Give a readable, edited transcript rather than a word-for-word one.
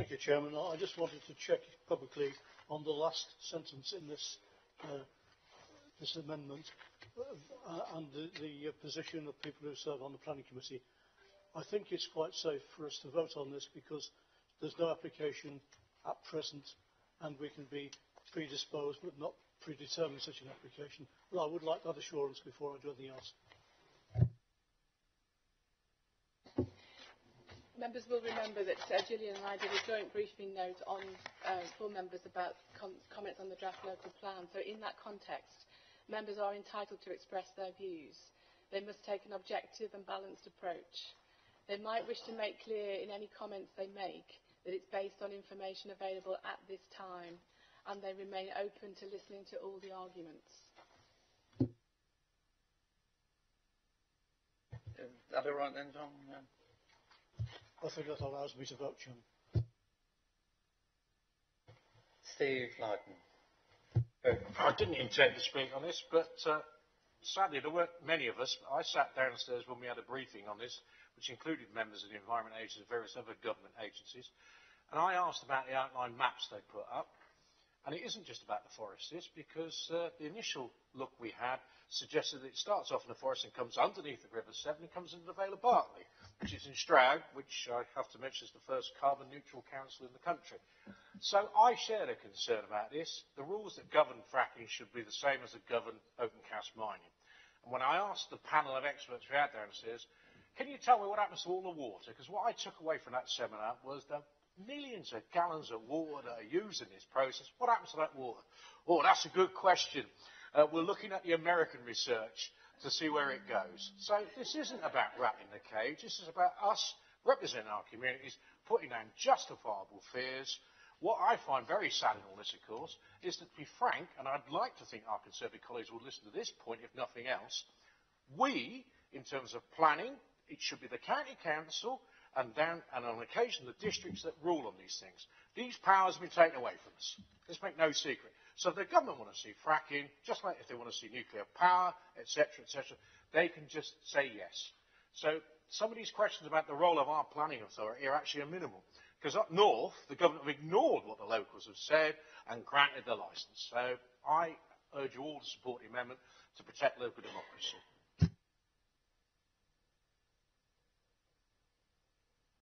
Thank you, Chairman. I just wanted to check publicly on the last sentence in this this amendment and the position of people who serve on the Planning Committee. I think it's quite safe for us to vote on this because there's no application at present and we can be predisposed but not predetermine such an application. But I would like that assurance before I do anything else. Members will remember that Gillian and I did a joint briefing note on full members about comments on the draft local plan. So in that context, members are entitled to express their views. They must take an objective and balanced approach. They might wish to make clear in any comments they make that it's based on information available at this time, and they remain open to listening to all the arguments. Is that all right then, John? Yeah. I think that allows me to vote, Chairman. Steve Lydon. I didn't intend to speak on this, but sadly there weren't many of us. I sat downstairs when we had a briefing on this, which included members of the Environment Agency and various other government agencies, and I asked about the outline maps they put up. And it isn't just about the forests, because the initial look we had suggested that it starts off in the forest and comes underneath the River Severn and comes into the Vale of Berkeley, which is in Stroud, which I have to mention is the first carbon neutral council in the country. So I share the concern about this. The rules that govern fracking should be the same as that govern open cast mining. And when I asked the panel of experts we had downstairs, can you tell me what happens to all the water? Because what I took away from that seminar was the millions of gallons of water that are used in this process. What happens to that water? Oh, that's a good question. We're looking at the American research to see where it goes. So this isn't about ratting the cage. This is about us representing our communities, putting down justifiable fears. What I find very sad in all this, of course, is that, to be frank, and I'd like to think our Conservative colleagues will listen to this point, if nothing else, we, in terms of planning, it should be the county council and on occasion the districts that rule on these things. These powers have been taken away from us. Let's make no secret. So if the government want to see fracking, just like if they want to see nuclear power, etc., they can just say yes. So some of these questions about the role of our planning authority are actually a minimal. Because up north, the government have ignored what the locals have said and granted the licence. So I urge you all to support the amendment to protect local democracy.